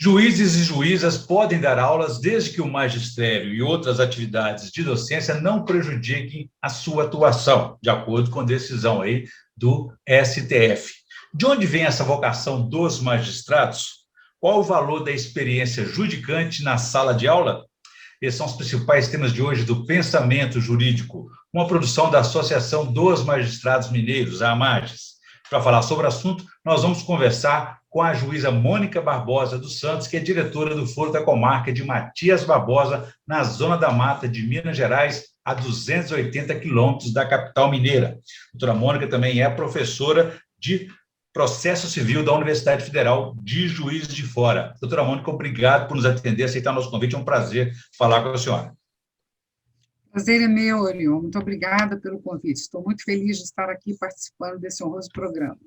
Juízes e juízas podem dar aulas desde que o magistério e outras atividades de docência não prejudiquem a sua atuação, de acordo com a decisão aí do STF. De onde vem essa vocação dos magistrados? Qual o valor da experiência judicante na sala de aula? Esses são os principais temas de hoje do Pensamento Jurídico, uma produção da Associação dos Magistrados Mineiros, a AMAGES. Para falar sobre o assunto, nós vamos conversar com a juíza Mônica Barbosa dos Santos, que é diretora do Foro da Comarca de Matias Barbosa, na Zona da Mata de Minas Gerais, a 280 quilômetros da capital mineira. A doutora Mônica também é professora de Processo Civil da Universidade Federal de Juiz de Fora. Doutora Mônica, obrigado por nos atender, aceitar nosso convite, é um prazer falar com a senhora. Prazer é meu, Orion. Muito obrigada pelo convite. Estou muito feliz de estar aqui participando desse honroso programa.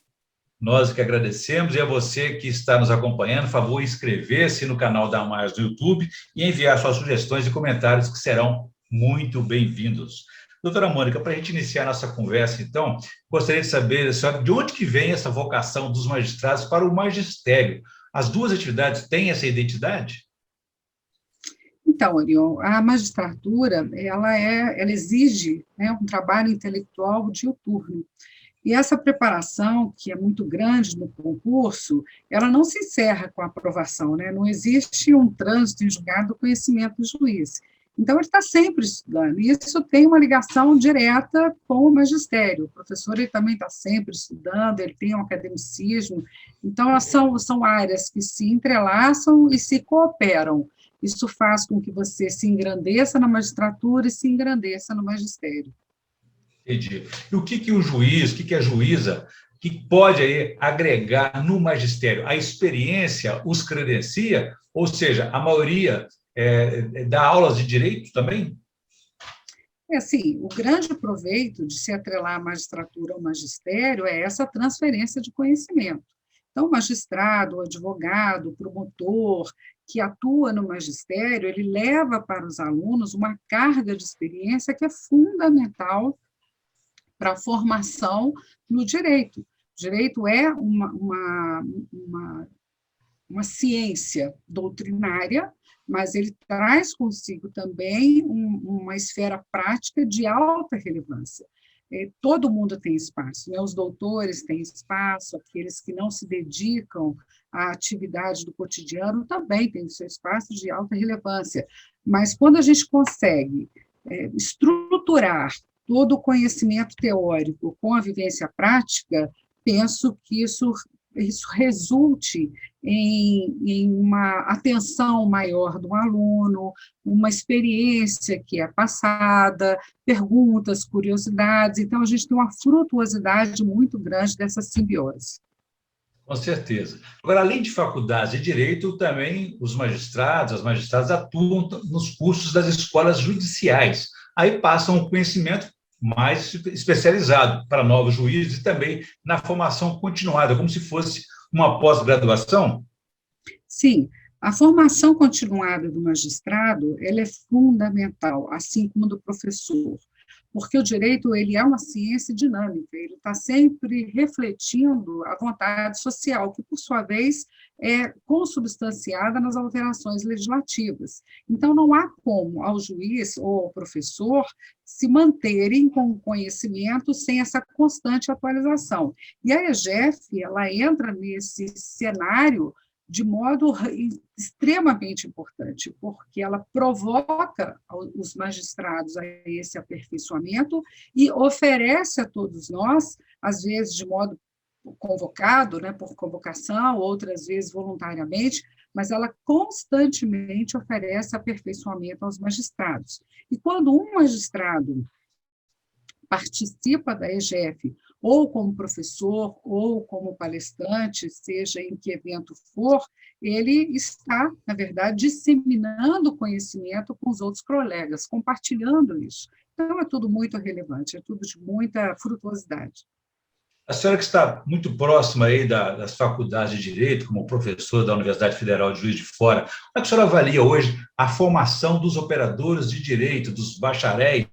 Nós que agradecemos, e a você que está nos acompanhando, por favor, inscrever-se no canal da AMAGES no YouTube e enviar suas sugestões e comentários que serão muito bem-vindos. Doutora Mônica, para a gente iniciar a nossa conversa, então, gostaria de saber, senhora, de onde que vem essa vocação dos magistrados para o magistério? As duas atividades têm essa identidade? Então, Orion, a magistratura, ela exige, né, um trabalho intelectual diuturno. E essa preparação, que é muito grande no concurso, ela não se encerra com a aprovação, né? Não existe um trânsito em julgado do conhecimento do juiz. Então, ele está sempre estudando, e isso tem uma ligação direta com o magistério. O professor ele também está sempre estudando, ele tem um academicismo. Então, são áreas que se entrelaçam e se cooperam. Isso faz com que você se engrandeça na magistratura e se engrandeça no magistério. Entendi. E o que o juiz, o que a juíza, que pode aí agregar no magistério? A experiência os credencia? Ou seja, a maioria dá aulas de direito também? É assim, o grande proveito de se atrelar a magistratura ao magistério é essa transferência de conhecimento. Então, o magistrado, o advogado, o promotor que atua no magistério, ele leva para os alunos uma carga de experiência que é fundamental para a formação no direito. O direito é uma ciência doutrinária, mas ele traz consigo também uma esfera prática de alta relevância. Todo mundo tem espaço, né? Os doutores têm espaço, aqueles que não se dedicam à atividade do cotidiano também têm o seu espaço de alta relevância. Mas quando a gente consegue estruturar todo o conhecimento teórico com a vivência prática, penso que isso resulte em uma atenção maior do aluno, uma experiência que é passada, perguntas, curiosidades. Então, a gente tem uma frutuosidade muito grande dessa simbiose. Com certeza. Agora, além de faculdades de direito, também os magistrados, as magistradas atuam nos cursos das escolas judiciais. Aí passam um conhecimento mais especializado para novos juízes e também na formação continuada, como se fosse uma pós-graduação? Sim, a formação continuada do magistrado ela é fundamental, assim como do professor, porque o direito ele é uma ciência dinâmica, ele está sempre refletindo a vontade social, que, por sua vez, é consubstanciada nas alterações legislativas. Então, não há como ao juiz ou ao professor se manterem com o conhecimento sem essa constante atualização. E a EGEF, ela entra nesse cenário de modo extremamente importante, porque ela provoca os magistrados a esse aperfeiçoamento e oferece a todos nós, às vezes de modo convocado, né, por convocação, outras vezes voluntariamente, mas ela constantemente oferece aperfeiçoamento aos magistrados. E quando um magistrado participa da EGEF, ou como professor, ou como palestrante, seja em que evento for, ele está, na verdade, disseminando conhecimento com os outros colegas, compartilhando isso. Então, é tudo muito relevante, é tudo de muita frutuosidade. A senhora que está muito próxima aí das faculdades de Direito, como professora da Universidade Federal de Juiz de Fora, como é que a senhora avalia hoje a formação dos operadores de direito, dos bacharéis,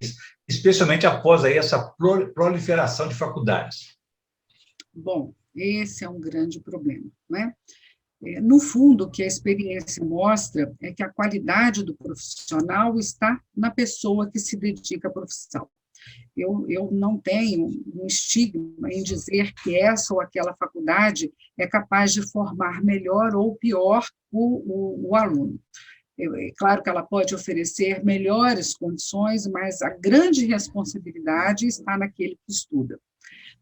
especialmente após aí essa proliferação de faculdades? Bom, esse é um grande problema, né? No fundo, o que a experiência mostra é que a qualidade do profissional está na pessoa que se dedica à profissão. Eu não tenho um estigma em dizer que essa ou aquela faculdade é capaz de formar melhor ou pior o aluno. É claro que ela pode oferecer melhores condições, mas a grande responsabilidade está naquele que estuda.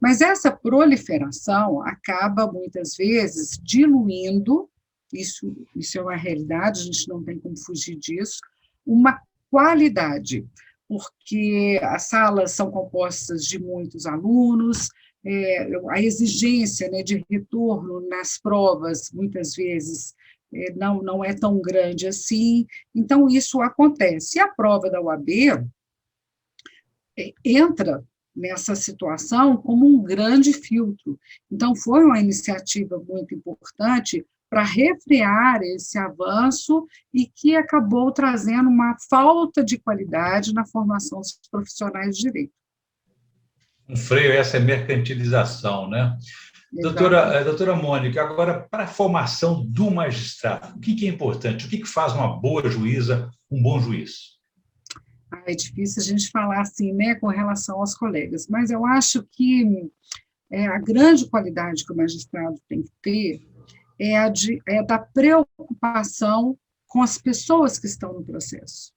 Mas essa proliferação acaba, muitas vezes, diluindo, isso é uma realidade, a gente não tem como fugir disso, uma qualidade, porque as salas são compostas de muitos alunos, a exigência, né, de retorno nas provas, muitas vezes, não é tão grande assim, então isso acontece. E a prova da UAB entra nessa situação como um grande filtro. Então, foi uma iniciativa muito importante para refrear esse avanço e que acabou trazendo uma falta de qualidade na formação dos profissionais de direito. Um freio, essa é mercantilização, né? Doutora Mônica, agora, para a formação do magistrado, o que é importante? O que faz uma boa juíza, um bom juiz? É difícil a gente falar assim, né, com relação aos colegas, mas eu acho que a grande qualidade que o magistrado tem que ter é da preocupação com as pessoas que estão no processo.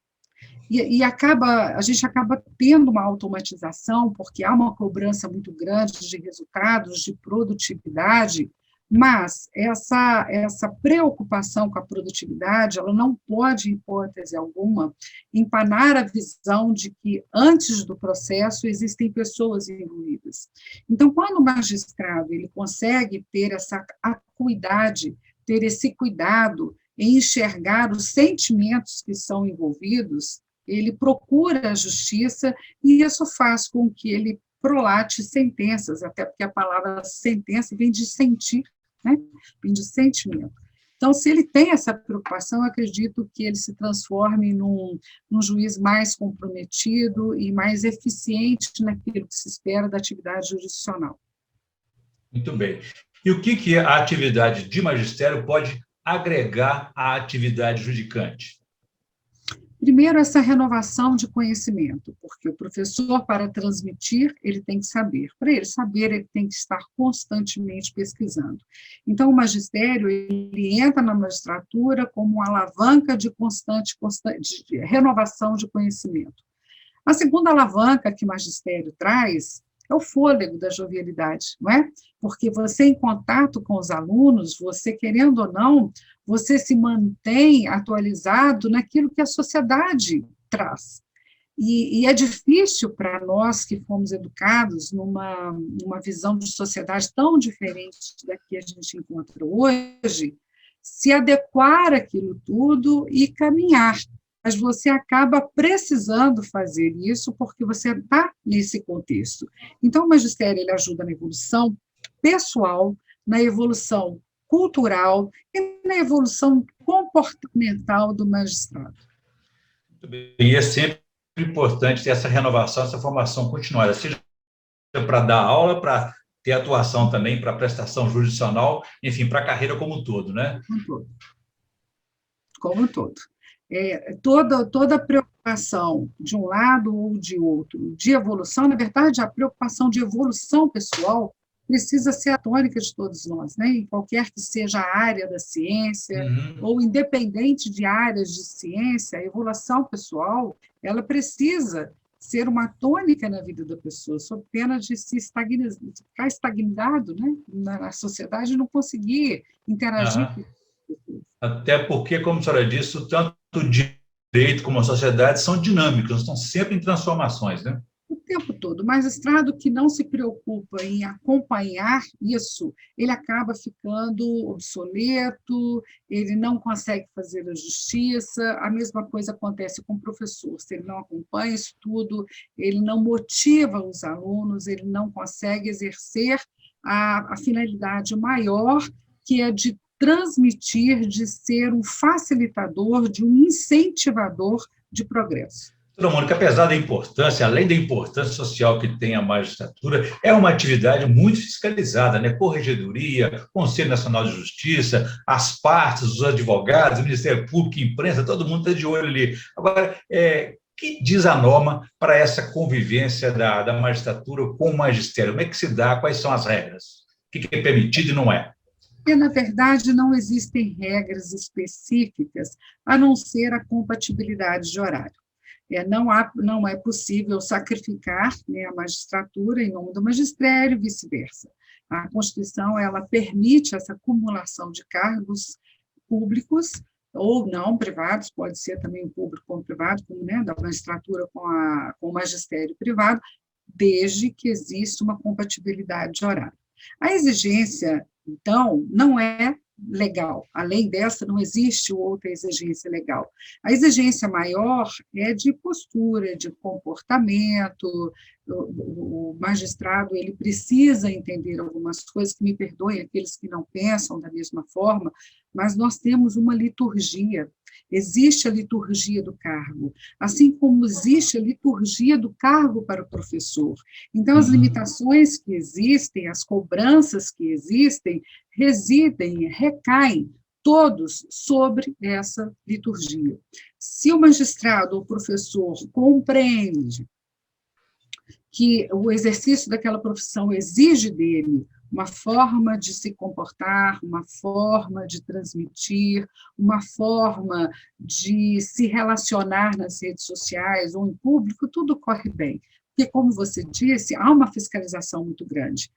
E a gente acaba tendo uma automatização, porque há uma cobrança muito grande de resultados, de produtividade, mas essa preocupação com a produtividade, ela não pode, em hipótese alguma, empanar a visão de que, antes do processo, existem pessoas envolvidas. Então, quando o magistrado ele consegue ter essa acuidade, ter esse cuidado em enxergar os sentimentos que são envolvidos, ele procura a justiça e isso faz com que ele prolate sentenças, até porque a palavra sentença vem de sentir, né? Vem de sentimento. Então, se ele tem essa preocupação, eu acredito que ele se transforme num juiz mais comprometido e mais eficiente naquilo que se espera da atividade jurisdicional. Muito bem. E o que a atividade de magistério pode agregar à atividade judicante? Primeiro, essa renovação de conhecimento, porque o professor, para transmitir, ele tem que saber. Para ele saber, ele tem que estar constantemente pesquisando. Então, o magistério, ele entra na magistratura como uma alavanca de constante de renovação de conhecimento. A segunda alavanca que o magistério traz é o fôlego da jovialidade, não é? Porque você, em contato com os alunos, você, querendo ou não, você se mantém atualizado naquilo que a sociedade traz. E é difícil para nós que fomos educados numa visão de sociedade tão diferente da que a gente encontra hoje, se adequar àquilo tudo e caminhar. Mas você acaba precisando fazer isso porque você está nesse contexto. Então, o magistério ele ajuda na evolução pessoal, na evolução cultural e na evolução comportamental do magistrado. Muito bem. E é sempre importante ter essa renovação, essa formação continuada, seja para dar aula, para ter atuação também, para prestação jurisdicional, enfim, para a carreira como um todo, né? Como um todo. Como um todo. Toda a preocupação de um lado ou de outro de evolução, na verdade, a preocupação de evolução pessoal precisa ser a tônica de todos nós, né? Em qualquer que seja a área da ciência, ou independente de áreas de ciência, a evolução pessoal, ela precisa ser uma tônica na vida da pessoa, sob pena de se ficar estagnado, né? Na sociedade e não conseguir interagir com até porque, como a senhora disse, tanto o direito como a sociedade são dinâmicos, estão sempre em transformações, né? O tempo todo. O magistrado que não se preocupa em acompanhar isso, ele acaba ficando obsoleto, ele não consegue fazer a justiça, a mesma coisa acontece com o professor, se ele não acompanha isso tudo, ele não motiva os alunos, ele não consegue exercer a finalidade maior, que é de transmitir, de ser um facilitador, de um incentivador de progresso. Doutora Mônica, apesar da importância, além da importância social que tem a magistratura, é uma atividade muito fiscalizada, né? Corregedoria, Conselho Nacional de Justiça, as partes, os advogados, o Ministério Público, a imprensa, todo mundo está de olho ali. Agora, que diz a norma para essa convivência da magistratura com o magistério? Como é que se dá? Quais são as regras? O que é permitido e não é? Porque, na verdade, não existem regras específicas, a não ser a compatibilidade de horário. Não é possível sacrificar, né, a magistratura em nome do magistério e vice-versa. A Constituição ela permite essa acumulação de cargos públicos ou não privados, pode ser também público como privado, como, né, da magistratura com o magistério privado, desde que exista uma compatibilidade de horário. A exigência, então, não é legal. Além dessa, não existe outra exigência legal. A exigência maior é de postura, de comportamento. O magistrado ele precisa entender algumas coisas, que me perdoem aqueles que não pensam da mesma forma, mas nós temos uma liturgia. Existe a liturgia do cargo, assim como existe a liturgia do cargo para o professor. Então, as limitações que existem, as cobranças que existem, recaem todos sobre essa liturgia. Se o magistrado ou professor compreende que o exercício daquela profissão exige dele uma forma de se comportar, uma forma de transmitir, uma forma de se relacionar nas redes sociais ou em público, tudo corre bem. Porque, como você disse, há uma fiscalização muito grande.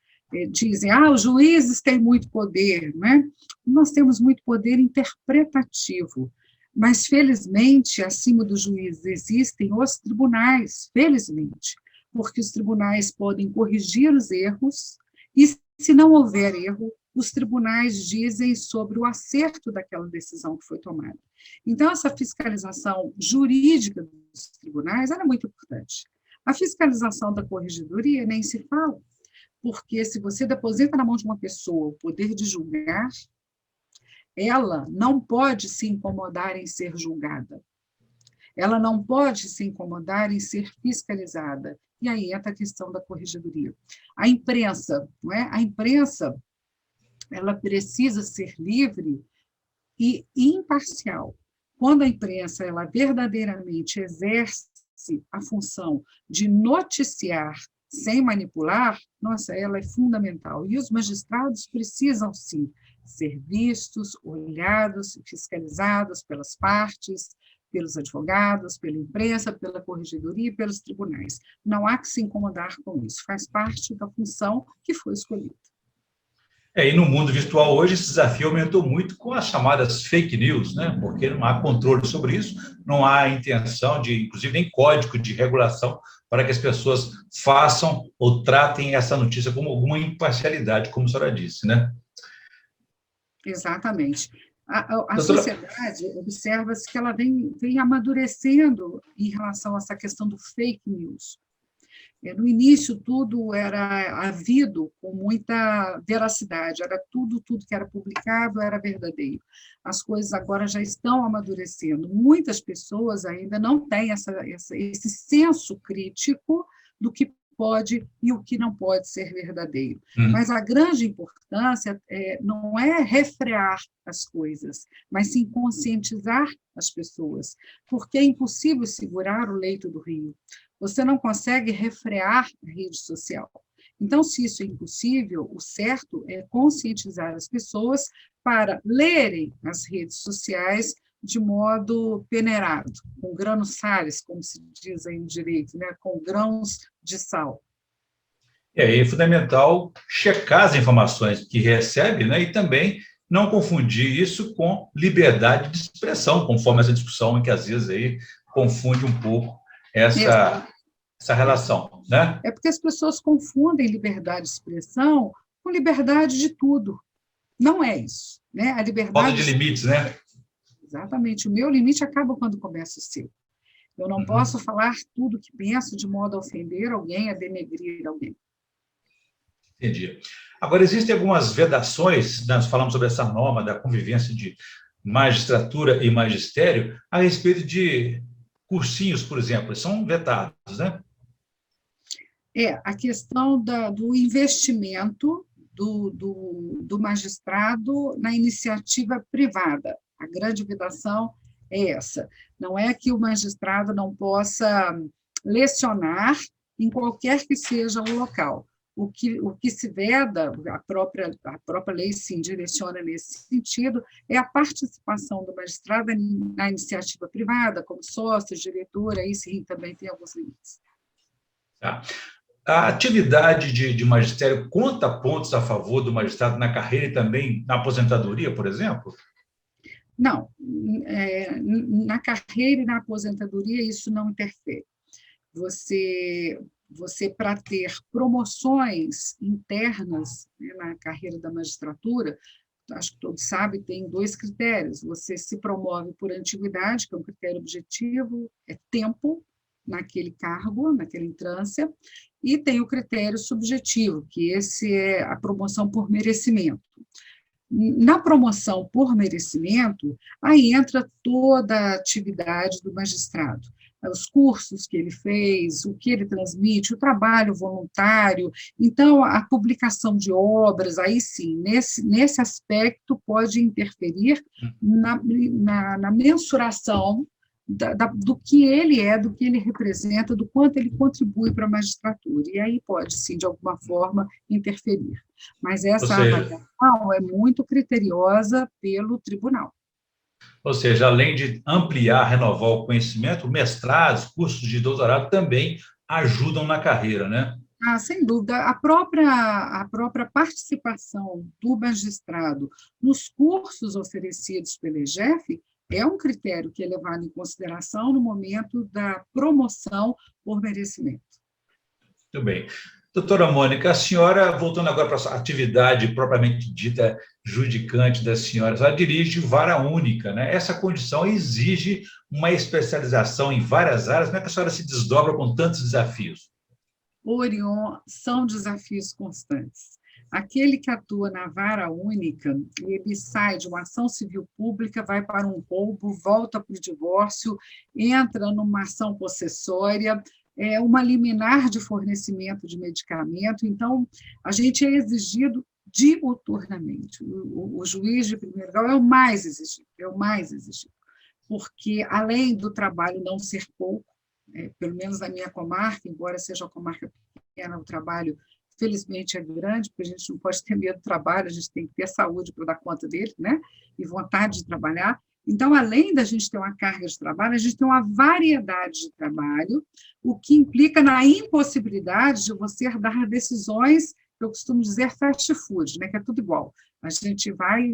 Dizem, os juízes têm muito poder, não é? Nós temos muito poder interpretativo, mas, felizmente, acima dos juízes existem os tribunais, felizmente, porque os tribunais podem corrigir os erros e, se não houver erro, os tribunais dizem sobre o acerto daquela decisão que foi tomada. Então, essa fiscalização jurídica dos tribunais era muito importante. A fiscalização da corregedoria nem se fala, porque se você deposita na mão de uma pessoa o poder de julgar, ela não pode se incomodar em ser julgada. Ela não pode se incomodar em ser fiscalizada. E aí entra a questão da corregedoria. A imprensa, não é? A imprensa, ela precisa ser livre e imparcial. Quando a imprensa, ela verdadeiramente exerce a função de noticiar sem manipular, nossa, ela é fundamental. E os magistrados precisam, sim, ser vistos, olhados, fiscalizados pelas partes, pelos advogados, pela imprensa, pela corregedoria e pelos tribunais. Não há que se incomodar com isso, faz parte da função que foi escolhida. E no mundo virtual hoje, esse desafio aumentou muito com as chamadas fake news, né? Porque não há controle sobre isso, não há intenção de, inclusive, nem código de regulação para que as pessoas façam ou tratem essa notícia com alguma imparcialidade, como a senhora disse, né? Exatamente. A sociedade, observa-se que ela vem amadurecendo em relação a essa questão do fake news. No início, tudo era havido com muita veracidade, era tudo que era publicado era verdadeiro. As coisas agora já estão amadurecendo. Muitas pessoas ainda não têm esse senso crítico do que pode e o que não pode ser verdadeiro. Mas a grande importância não é refrear as coisas, mas sim conscientizar as pessoas, porque é impossível segurar o leito do rio. Você não consegue refrear a rede social. Então, se isso é impossível, o certo é conscientizar as pessoas para lerem as redes sociais de modo peneirado, com grãos sales, como se diz aí no direito, né? Com grãos de sal. E aí é fundamental checar as informações que recebe, né? E também não confundir isso com liberdade de expressão, conforme essa discussão em que às vezes aí confunde um pouco essa relação, né? É porque as pessoas confundem liberdade de expressão com liberdade de tudo. Não é isso, né? A liberdade... Falta de limites, né? Exatamente. O meu limite acaba quando começa o seu. Eu não posso falar tudo que penso de modo a ofender alguém, a denegrir alguém. Entendi. Agora, existem algumas vedações, nós falamos sobre essa norma da convivência de magistratura e magistério, a respeito de cursinhos, por exemplo, são vetados, né? A questão do investimento do magistrado na iniciativa privada. A grande vedação é essa. Não é que o magistrado não possa lecionar em qualquer que seja o local. O que se veda, a própria lei sim direciona nesse sentido, é a participação do magistrado na iniciativa privada, como sócio, diretor, aí sim também tem alguns limites. Tá. A atividade de magistério conta pontos a favor do magistrado na carreira e também na aposentadoria, por exemplo? Não, na carreira e na aposentadoria isso não interfere. Você para ter promoções internas, né, na carreira da magistratura, acho que todos sabem, tem 2 critérios. Você se promove por antiguidade, que é um critério objetivo, é tempo naquele cargo, naquela entrância, e tem o critério subjetivo, que esse é a promoção por merecimento. Na promoção por merecimento, aí entra toda a atividade do magistrado, os cursos que ele fez, o que ele transmite, o trabalho voluntário, então a publicação de obras, aí sim, nesse aspecto pode interferir na mensuração do que ele é, do que ele representa, do quanto ele contribui para a magistratura, e aí pode, sim, de alguma forma, interferir. Mas essa avaliação é muito criteriosa pelo tribunal. Ou seja, além de ampliar, renovar o conhecimento, mestrados, cursos de doutorado também ajudam na carreira, né? Sem dúvida. A própria participação do magistrado nos cursos oferecidos pela EGEF é um critério que é levado em consideração no momento da promoção por merecimento. Muito bem. Doutora Mônica, a senhora, voltando agora para a atividade propriamente dita judicante da senhora, ela dirige vara única, né? Essa condição exige uma especialização em várias áreas, como é que a senhora se desdobra com tantos desafios? Orion, são desafios constantes. Aquele que atua na vara única, ele sai de uma ação civil pública, vai para um roubo, volta para o divórcio, entra numa ação possessória, uma liminar de fornecimento de medicamento. Então, a gente é exigido diuturnamente. O juiz de primeiro grau é o mais exigido, porque, além do trabalho não ser pouco, pelo menos na minha comarca, embora seja uma comarca pequena, o trabalho, felizmente, é grande, porque a gente não pode ter medo do trabalho, a gente tem que ter saúde para dar conta dele, né? E vontade de trabalhar. Então, além da gente ter uma carga de trabalho, a gente tem uma variedade de trabalho, o que implica na impossibilidade de você dar decisões, que eu costumo dizer fast food, né? Que é tudo igual. A gente vai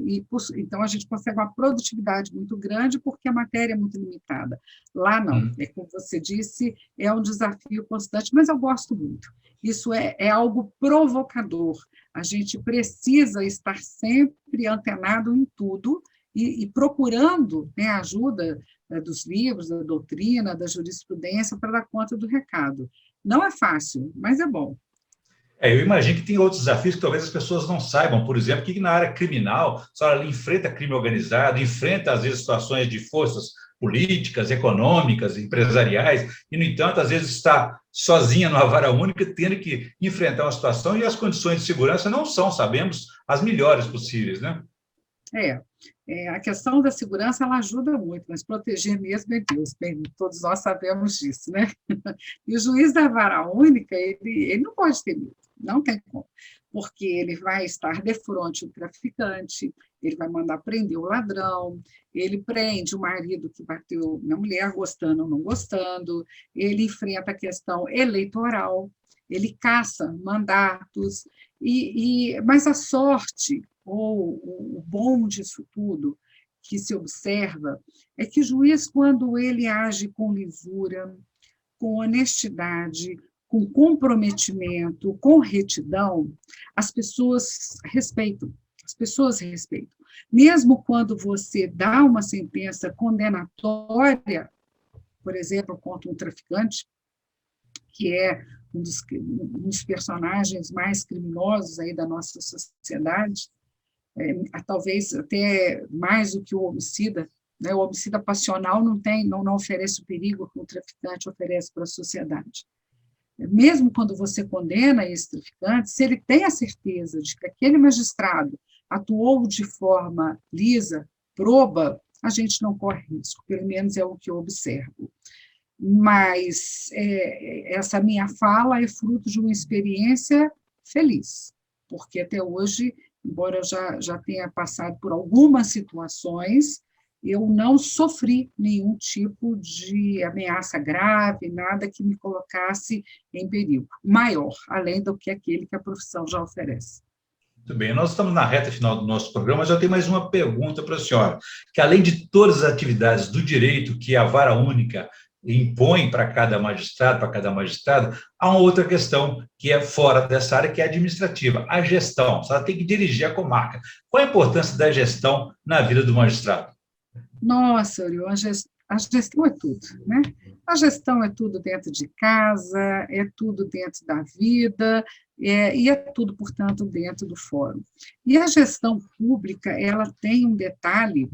então a gente consegue uma produtividade muito grande porque a matéria é muito limitada. Lá não, como você disse, é um desafio constante, mas eu gosto muito. Isso é algo provocador. A gente precisa estar sempre antenado em tudo e procurando, né, a ajuda dos livros, da doutrina, da jurisprudência para dar conta do recado. Não é fácil, mas é bom. Eu imagino que tem outros desafios que talvez as pessoas não saibam, por exemplo, que na área criminal, a senhora enfrenta crime organizado, enfrenta, às vezes, situações de forças políticas, econômicas, empresariais, e, no entanto, às vezes está sozinha numa vara única, tendo que enfrentar uma situação e as condições de segurança não são, sabemos, as melhores possíveis, né? A questão da segurança, ela ajuda muito, mas proteger mesmo é Deus, bem, todos nós sabemos disso, né? E o juiz da vara única, ele não pode ter medo, não tem como, porque ele vai estar de frente o traficante, ele vai mandar prender o ladrão, ele prende o marido que bateu na mulher, gostando ou não gostando, ele enfrenta a questão eleitoral, ele caça mandatos, mas a sorte, ou o bom disso tudo, que se observa, é que o juiz, quando ele age com lisura, com honestidade, com comprometimento, com retidão, as pessoas respeitam. Mesmo quando você dá uma sentença condenatória, por exemplo, contra um traficante, que é um dos personagens mais criminosos aí da nossa sociedade, talvez até mais do que o homicida, né? O homicida passional não oferece o perigo que o traficante oferece para a sociedade. Mesmo quando você condena esse traficante, se ele tem a certeza de que aquele magistrado atuou de forma lisa, proba, a gente não corre risco, pelo menos é o que eu observo. Mas essa minha fala é fruto de uma experiência feliz, porque até hoje, embora eu já tenha passado por algumas situações, eu não sofri nenhum tipo de ameaça grave, nada que me colocasse em perigo maior, além do que aquele que a profissão já oferece. Muito bem, nós estamos na reta final do nosso programa, mas eu tenho mais uma pergunta para a senhora, que além de todas as atividades do direito que a vara única impõe para cada magistrado, há uma outra questão que é fora dessa área, que é administrativa, a gestão. Ela tem que dirigir a comarca. Qual a importância da gestão na vida do magistrado? Nossa, Oriol, a gestão é tudo, né? A gestão é tudo dentro de casa, é tudo dentro da vida, e é tudo, portanto, dentro do fórum. E a gestão pública, ela tem um detalhe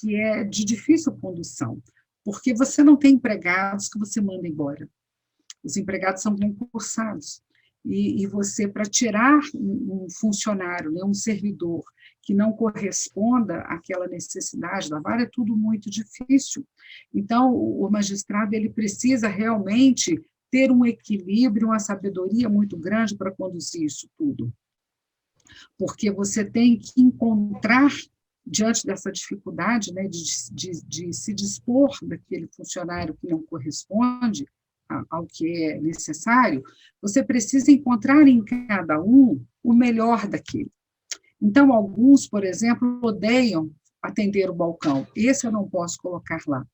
que é de difícil condução, porque você não tem empregados que você manda embora. Os empregados são concursados. E você, para tirar um funcionário, né, um servidor, que não corresponda àquela necessidade da vara, é tudo muito difícil. Então, o magistrado ele precisa realmente ter um equilíbrio, uma sabedoria muito grande para conduzir isso tudo. Porque você tem que encontrar, diante dessa dificuldade, né, de se dispor daquele funcionário que não corresponde ao que é necessário, você precisa encontrar em cada um o melhor daquele. Então, alguns, por exemplo, odeiam atender o balcão. Esse eu não posso colocar lá,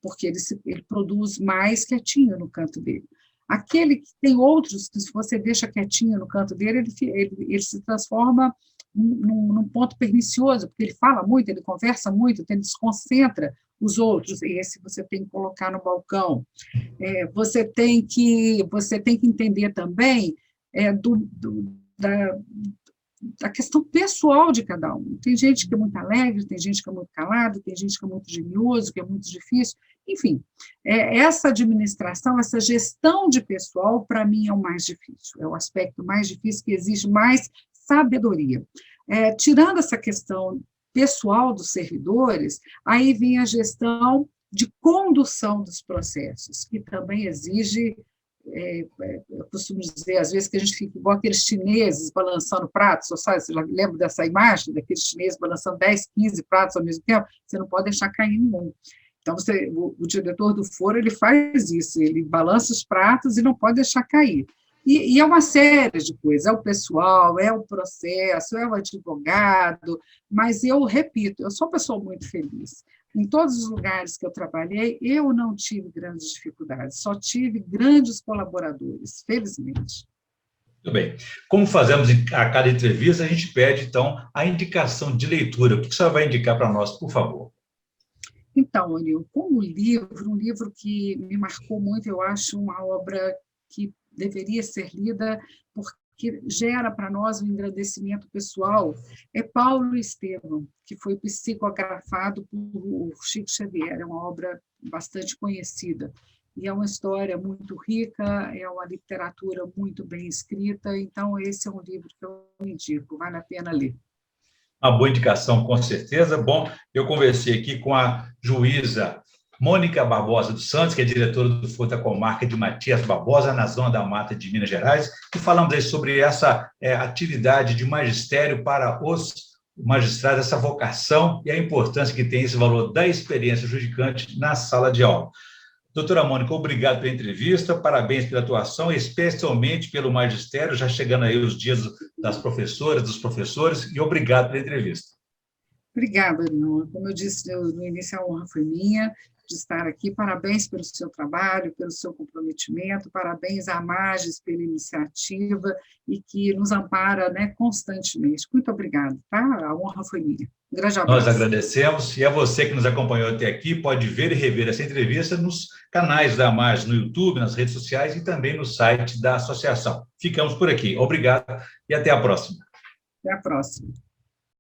porque ele produz mais quietinho no canto dele. Aquele que tem outros, que se você deixa quietinho no canto dele, ele se transforma num ponto pernicioso, porque ele fala muito, ele conversa muito, ele desconcentra os outros, e esse você tem que colocar no balcão. Você tem que entender também da questão pessoal de cada um. Tem gente que é muito alegre, tem gente que é muito calado, tem gente que é muito genioso, que é muito difícil. Enfim, essa administração, essa gestão de pessoal, para mim, é o mais difícil. É o aspecto mais difícil, que exige mais sabedoria. Tirando essa questão pessoal dos servidores, aí vem a gestão de condução dos processos, que também exige, eu costumo dizer, às vezes, que a gente fica igual aqueles chineses balançando pratos, sabe? Você já lembra dessa imagem, daqueles chineses balançando 10, 15 pratos ao mesmo tempo? Você não pode deixar cair nenhum. Então, o diretor do foro, ele faz isso, ele balança os pratos e não pode deixar cair. E é uma série de coisas, é o pessoal, é o processo, é o advogado, mas eu repito, eu sou uma pessoa muito feliz. Em todos os lugares que eu trabalhei, eu não tive grandes dificuldades, só tive grandes colaboradores, felizmente. Muito bem. Como fazemos a cada entrevista, a gente pede, então, a indicação de leitura. O que a senhora vai indicar para nós, por favor? Então, Onil, como um livro que me marcou muito, eu acho uma obra que deveria ser lida, porque gera para nós um engrandecimento pessoal, é Paulo Estevam, que foi psicografado por Chico Xavier, é uma obra bastante conhecida, e é uma história muito rica, é uma literatura muito bem escrita, então esse é um livro que eu indico, vale a pena ler. Uma boa indicação, com certeza. Bom, eu conversei aqui com a juíza Mônica Barbosa dos Santos, que é diretora do Foro da Comarca de Matias Barbosa, na Zona da Mata de Minas Gerais, e falamos aí sobre essa atividade de magistério para os magistrados, essa vocação e a importância que tem esse valor da experiência judicante na sala de aula. Doutora Mônica, obrigado pela entrevista, parabéns pela atuação, especialmente pelo magistério, já chegando aí os dias das professoras, dos professores, e obrigado pela entrevista. Obrigada, Leonor. Como eu disse no início, a honra foi minha de estar aqui. Parabéns pelo seu trabalho, pelo seu comprometimento, parabéns à Magis pela iniciativa e que nos ampara, né, constantemente. Muito obrigada, tá? A honra foi minha. Um grande abraço. Nós agradecemos, e a você que nos acompanhou até aqui, pode ver e rever essa entrevista nos canais da Magis, no YouTube, nas redes sociais e também no site da associação. Ficamos por aqui. Obrigado e até a próxima. Até a próxima.